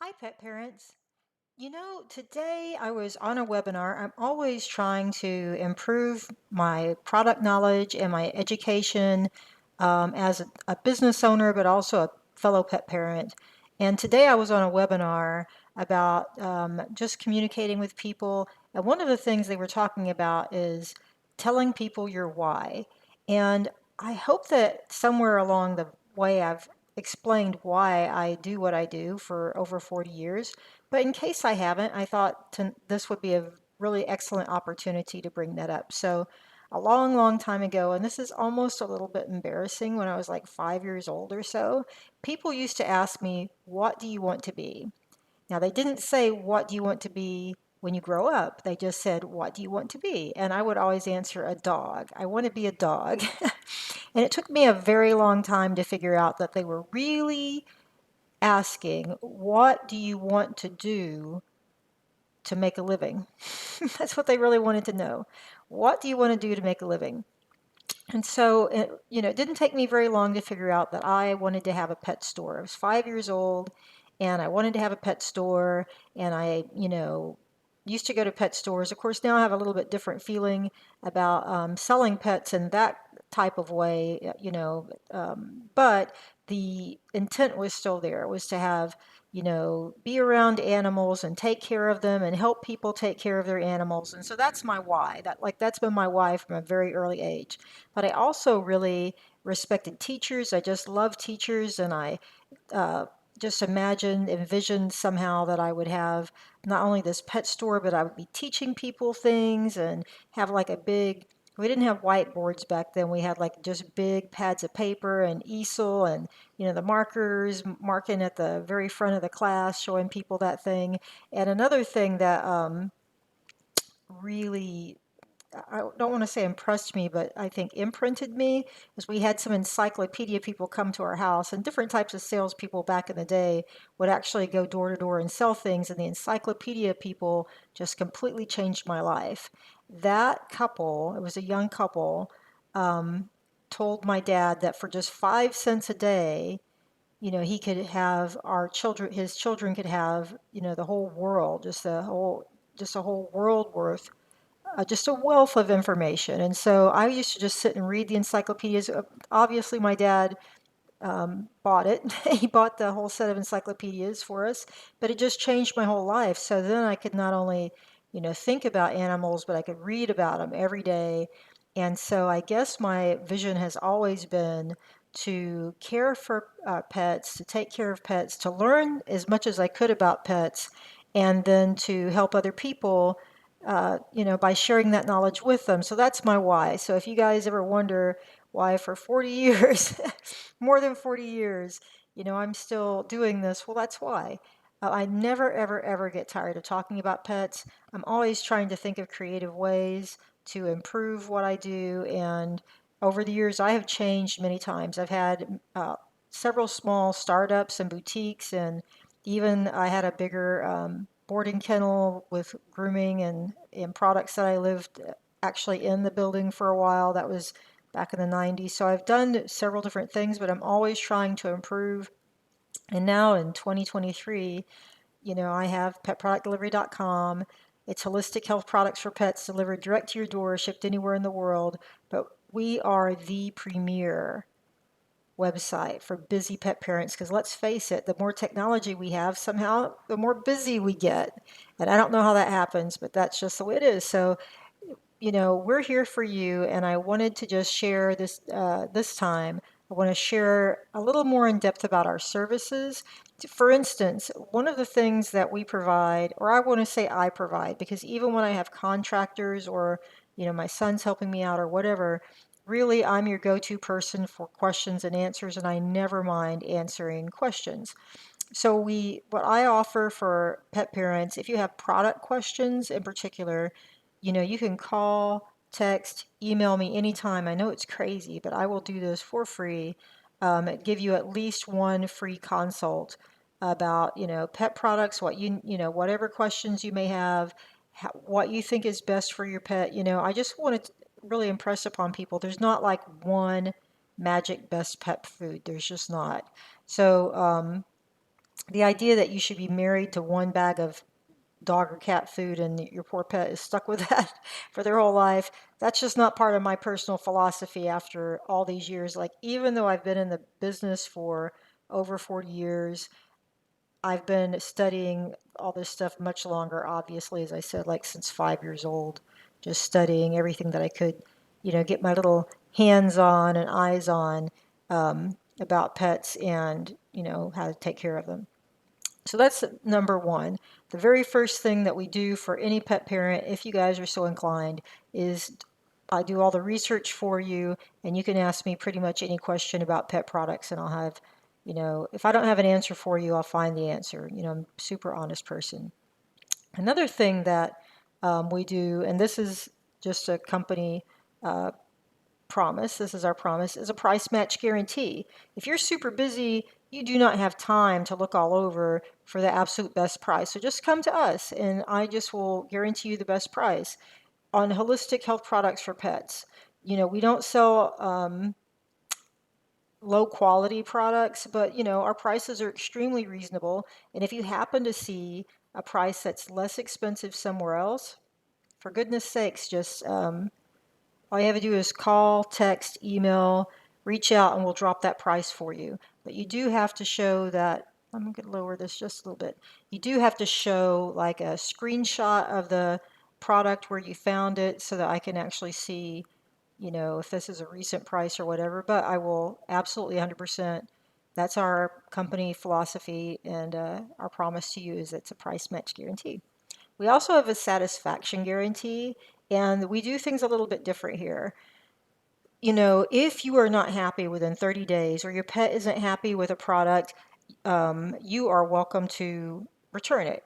Hi, pet parents. Today I was on a webinar. I'm always trying to improve my product knowledge and my education as a business owner, but also a fellow pet parent. And today I was on a webinar about just communicating with people. And one of the things they were talking about is telling people your why. And I hope that somewhere along the way I've explained why I do what I do for over 40 years. But in case I haven't, I thought this would be a really excellent opportunity to bring that up. So, a long, long time ago, and this is almost a little bit embarrassing, when I was like 5 years old or so, people used to ask me, "What do you want to be?" Now, they didn't say, "What do you want to be when you grow up?" They just said, "What do you want to be?" And I would always answer, "A dog. I want to be a dog." And it took me a very long time to figure out that they were really asking, "What do you want to do to make a living?" That's what they really wanted to know. What do you want to do to make a living? And so, it didn't take me very long to figure out that I wanted to have a pet store. I was 5 years old and I wanted to have a pet store. And I used to go to pet stores. Of course, now I have a little bit different feeling about selling pets in that type of way, but the intent was still there. It was to have be around animals and take care of them and help people take care of their animals. And so that's my why. That's been my why from a very early age. But I also really respected teachers. I just love teachers, and I uh, just envisioned somehow that I would have not only this pet store, but I would be teaching people things and have like a big. We didn't have whiteboards back then. We had like just big pads of paper and easel and the markers marking at the very front of the class, showing people that thing. And another thing that really I don't want to say impressed me, but I think imprinted me is we had some encyclopedia people come to our house, and different types of salespeople back in the day would actually go door to door and sell things, and the encyclopedia people just completely changed my life. That couple, it was a young couple, um, told my dad that for just 5 cents a day, he could have his children could have, the whole world, just a whole world worth just a wealth of information. And so I used to just sit and read the encyclopedias. Obviously, my dad bought it. He bought the whole set of encyclopedias for us, but it just changed my whole life. So then I could not only, think about animals, but I could read about them every day. And so I guess my vision has always been to care for pets, to take care of pets, to learn as much as I could about pets, and then to help other people, by sharing that knowledge with them. So that's my why. So if you guys ever wonder why for 40 years, more than 40 years, I'm still doing this, well, that's why. I never, ever, ever get tired of talking about pets. I'm always trying to think of creative ways to improve what I do. And over the years, I have changed many times. I've had several small startups and boutiques, and even I had a bigger boarding kennel with grooming and products that I lived actually in the building for a while. That was back in the 90s. So I've done several different things, but I'm always trying to improve. And now in 2023, I have petproductdelivery.com. It's holistic health products for pets delivered direct to your door, shipped anywhere in the world. But we are the premier website for busy pet parents, because let's face it, the more technology we have, somehow the more busy we get. And I don't know how that happens, but that's just the way it is. So we're here for you, and I wanted to just share this time. I want to share a little more in depth about our services. For instance, one of the things that we provide, or I want to say I provide, because even when I have contractors or my son's helping me out or whatever, really I'm your go-to person for questions and answers, and I never mind answering questions. So what I offer for pet parents, if you have product questions in particular, you can call, text, email me anytime. I know it's crazy, but I will do this for free. Give you at least one free consult about, pet products, whatever questions you may have, what you think is best for your pet. I just want to really impress upon people. There's not like one magic best pet food. There's just not. So, The idea that you should be married to one bag of dog or cat food and your poor pet is stuck with that for their whole life, that's just not part of my personal philosophy after all these years. Like, even though I've been in the business for over 40 years, I've been studying all this stuff much longer, obviously, as I said, like since 5 years old, just studying everything that I could, get my little hands on and eyes on about pets and, how to take care of them. So that's number one. The very first thing that we do for any pet parent, if you guys are so inclined, is I do all the research for you, and you can ask me pretty much any question about pet products, and I'll have, if I don't have an answer for you, I'll find the answer. I'm a super honest person. Another thing that we do, and this is just a company promise, this is our promise, is a price match guarantee. If you're super busy, you do not have time to look all over for the absolute best price. So just come to us and I just will guarantee you the best price on holistic health products for pets. We don't sell low quality products, but our prices are extremely reasonable. And if you happen to see a price that's less expensive somewhere else, for goodness sakes, just all you have to do is call, text, email, reach out, and we'll drop that price for you. But you do have to show that, I'm going to lower this just a little bit. You do have to show like a screenshot of the product where you found it so that I can actually see, if this is a recent price or whatever. But I will absolutely 100%. That's our company philosophy, and our promise to you is it's a price match guarantee. We also have a satisfaction guarantee, and we do things a little bit different here. If you are not happy within 30 days or your pet isn't happy with a product, you are welcome to return it.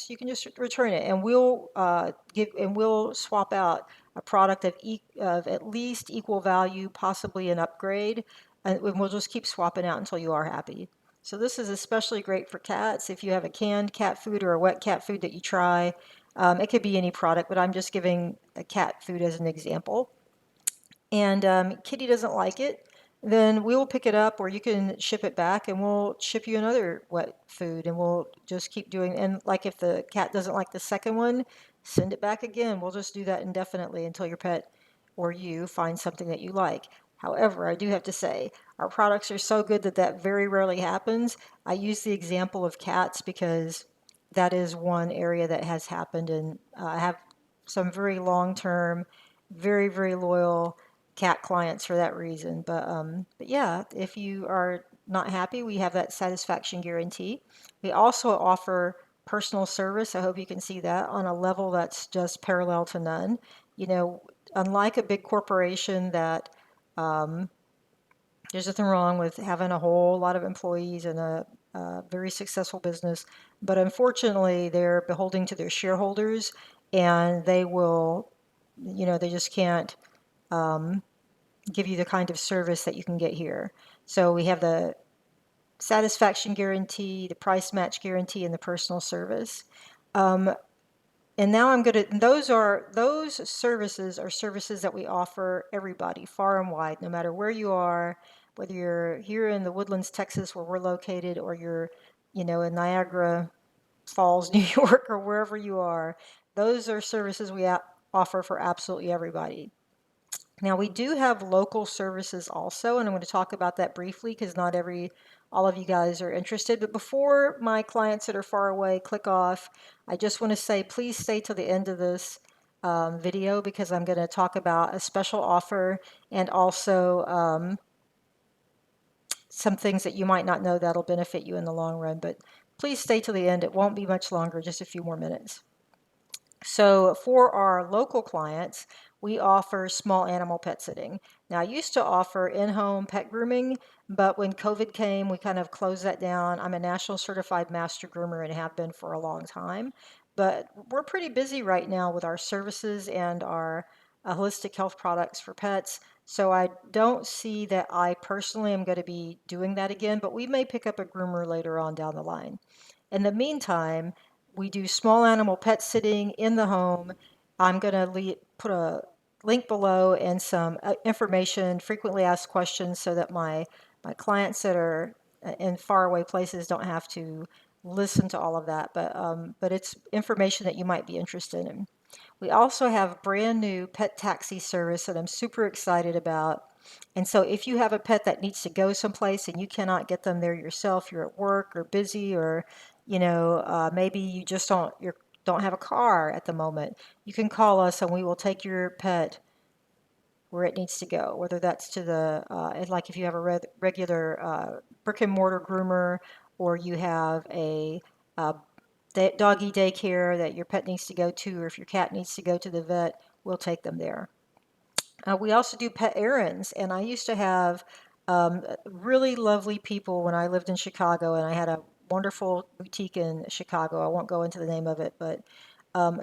You can just return it, and we'll swap out a product of at least equal value, possibly an upgrade, and we'll just keep swapping out until you are happy. So this is especially great for cats. If you have a canned cat food or a wet cat food that you try, it could be any product, but I'm just giving a cat food as an example, and Kitty doesn't like it, then we will pick it up or you can ship it back and we'll ship you another wet food and we'll just keep doing. And like if the cat doesn't like the second one, send it back again. We'll just do that indefinitely until your pet or you find something that you like. However, I do have to say, our products are so good that that very rarely happens. I use the example of cats because that is one area that has happened, and I have some very long-term, very, very loyal cat clients for that reason. But yeah, if you are not happy, we have that satisfaction guarantee. We also offer personal service. I hope you can see that on a level that's just parallel to none. You know, Unlike a big corporation that um, there's nothing wrong with having a whole lot of employees and a very successful business, but unfortunately, they're beholden to their shareholders, and they just can't um, give you the kind of service that you can get here. So we have the satisfaction guarantee, the price match guarantee, and the personal service. Um, and now those services are services that we offer everybody far and wide, no matter where you are, whether you're here in the Woodlands, Texas, where we're located, or you're, in Niagara Falls, New York, or wherever you are. Those are services we offer for absolutely everybody. Now, we do have local services also, and I'm going to talk about that briefly because not all of you guys are interested. But before my clients that are far away click off, I just want to say please stay till the end of this video because I'm going to talk about a special offer and also some things that you might not know that'll benefit you in the long run. But please stay till the end. It won't be much longer, just a few more minutes. So for our local clients, we offer small animal pet sitting. Now, I used to offer in-home pet grooming, but when COVID came, we kind of closed that down. I'm a national certified master groomer and have been for a long time, but we're pretty busy right now with our services and our holistic health products for pets. So I don't see that I personally am going to be doing that again, but we may pick up a groomer later on down the line. In the meantime, we do small animal pet sitting in the home. I'm going to put a link below and some information, frequently asked questions, so that my clients that are in faraway places don't have to listen to all of that, but it's information that you might be interested in. We also have brand new pet taxi service that I'm super excited about. And so if you have a pet that needs to go someplace and you cannot get them there yourself, you're at work or busy, or maybe you just don't have a car at the moment, you can call us and we will take your pet where it needs to go, whether that's to like if you have a regular brick and mortar groomer, or you have a uh, doggy daycare that your pet needs to go to, or if your cat needs to go to the vet, we'll take them there. We also do pet errands, and I used to have really lovely people when I lived in Chicago, and I had a wonderful boutique in Chicago. I won't go into the name of it, but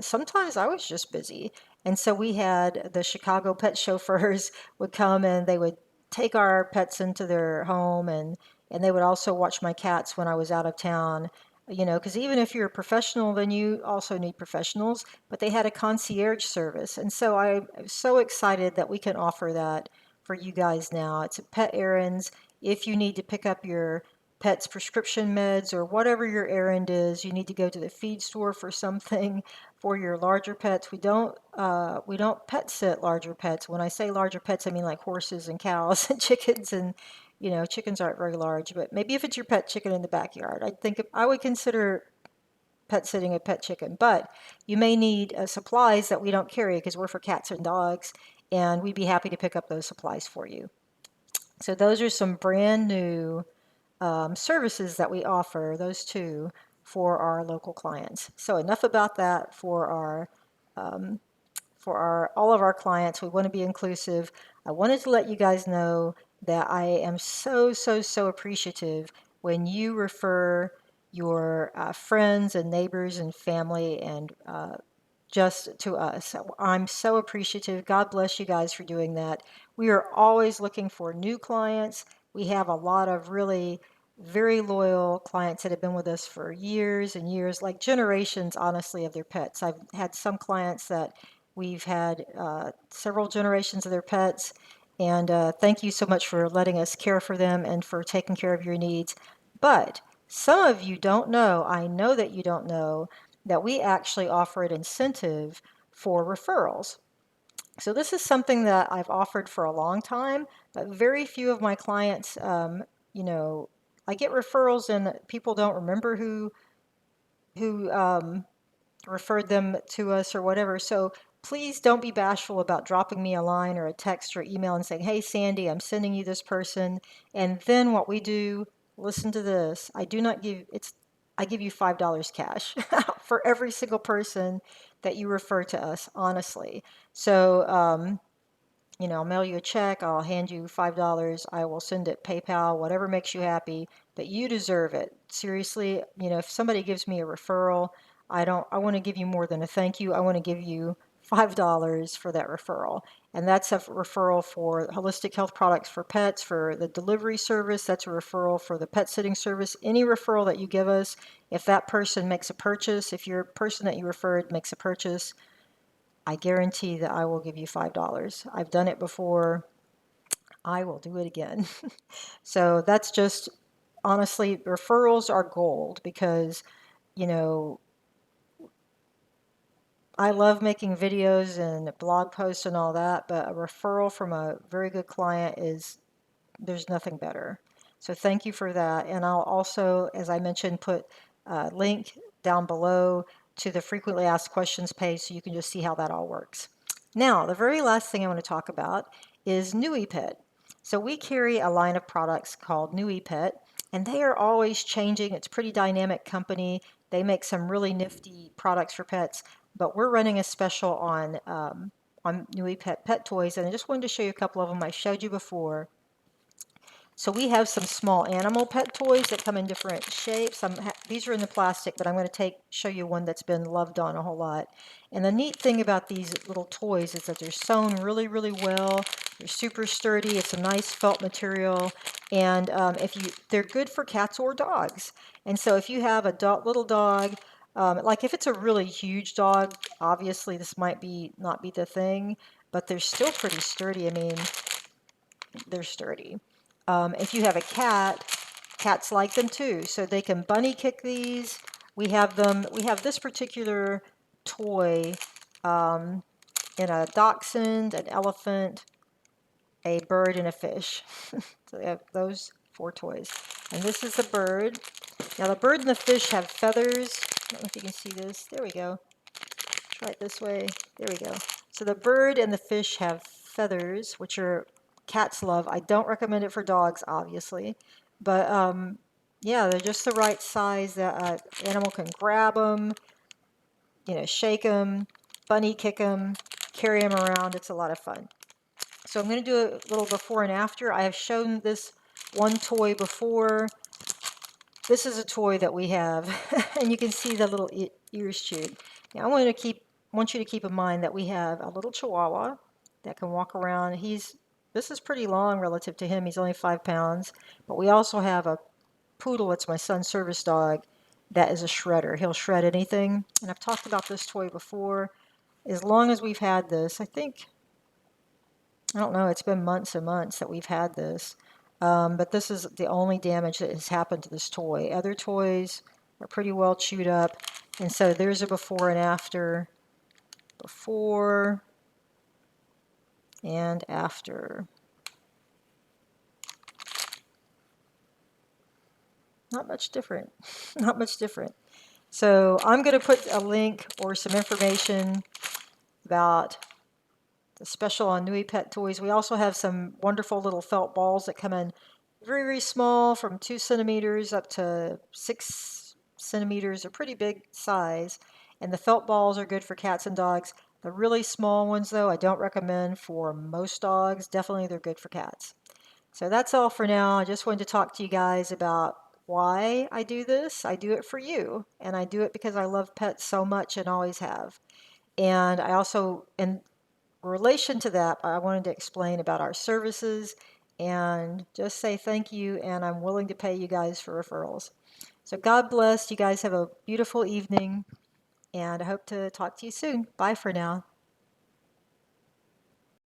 sometimes I was just busy. And so we had the Chicago pet chauffeurs would come and they would take our pets into their home, and they would also watch my cats when I was out of town. Because even if you're a professional, then you also need professionals, but they had a concierge service. And so I'm so excited that we can offer that for you guys now. It's pet errands. If you need to pick up your pet's prescription meds or whatever your errand is, you need to go to the feed store for something for your larger pets. We don't pet sit larger pets. When I say larger pets, I mean like horses and cows and chickens, and chickens aren't very large, but maybe if it's your pet chicken in the backyard, I would consider pet sitting a pet chicken. But you may need supplies that we don't carry because we're for cats and dogs, and we'd be happy to pick up those supplies for you. So those are some brand new services that we offer, those two, for our local clients. So enough about that um, for our all of our clients. We want to be inclusive. I wanted to let you guys know that I am so, so, so appreciative when you refer your friends and neighbors and family and just to us. I'm so appreciative. God bless you guys for doing that. We are always looking for new clients. We have a lot of really very loyal clients that have been with us for years and years, like generations, honestly, of their pets. I've had some clients that we've had several generations of their pets. And thank you so much for letting us care for them and for taking care of your needs. But some of you don't know, I know that you don't know, that we actually offer an incentive for referrals. So this is something that I've offered for a long time, but very few of my clients, you know, I get referrals and people don't remember who referred them to us or whatever. So please don't be bashful about dropping me a line or a text or email and saying, "Hey, Sandy, I'm sending you this person." And then what we do, listen to this. I give you $5 cash for every single person that you refer to us, honestly. So, I'll mail you a check, I'll hand you $5, I will send it PayPal, whatever makes you happy, but you deserve it. Seriously, if somebody gives me a referral, I want to give you more than a thank you. I want to give you $5 for that referral. And that's a referral for holistic health products for pets, for the delivery service. That's a referral for the pet sitting service. Any referral that you give us, if that person makes a purchase, if your person that you referred makes a purchase, I guarantee that I will give you $5. I've done it before. I will do it again. So that's just honestly, referrals are gold because, you know, I love making videos and blog posts and all that, but a referral from a very good client there's nothing better. So thank you for that. And I'll also, as I mentioned, put a link down below to the frequently asked questions page so you can just see how that all works. Now, the very last thing I want to talk about is NuiPet. So we carry a line of products called NuiPet, and they are always changing. It's a pretty dynamic company. They make some really nifty products for pets, but we're running a special on NuiPet pet toys, and I just wanted to show you a couple of them. I showed you before. So we have some small animal pet toys that come in different shapes. These are in the plastic, but I'm going to show you one that's been loved on a whole lot. And the neat thing about these little toys is that they're sewn really, really well. They're super sturdy. It's a nice felt material, and they're good for cats or dogs. And so if you have a little dog, like if it's a really huge dog, obviously this might not be the thing, but they're still pretty sturdy. I mean, they're sturdy. If you have a cat cats like them too. So they can bunny kick these. We have them, we have this particular toy in a dachshund, an elephant, a bird, and a fish. So they have those 4 toys. And this is the bird. Now the bird and the fish have feathers. I don't know if you can see this. There we go. Try it this way. There we go. So the bird and the fish have feathers, which are cats love. I don't recommend it for dogs, obviously. But yeah, they're just the right size that an animal can grab them, shake them, bunny kick them, carry them around. It's a lot of fun. So I'm going to do a little before and after. I have shown this one toy before. This is a toy that we have, and you can see the little ears chewed. Now I want you to keep in mind that we have a little Chihuahua that can walk around. This is pretty long relative to him. He's only 5 pounds. But we also have a poodle. It's my son's service dog. That is a shredder. He'll shred anything. And I've talked about this toy before. As long as we've had this, I don't know, it's been months and months that we've had this. But this is the only damage that has happened to this toy. Other toys are pretty well chewed up. And so there's a before and after. Before and after. Not much different. Not much different. So I'm going to put a link or some information about the special on Nui Pet Toys. We also have some wonderful little felt balls that come in very, very small, from 2 centimeters up to 6 centimeters, a pretty big size. And the felt balls are good for cats and dogs. The really small ones, though, I don't recommend for most dogs. Definitely they're good for cats. So that's all for now. I just wanted to talk to you guys about why I do this. I do it for you, and I do it because I love pets so much and always have. And I also, in relation to that, I wanted to explain about our services and just say thank you, and I'm willing to pay you guys for referrals. So God bless. You guys have a beautiful evening, and I hope to talk to you soon. Bye for now.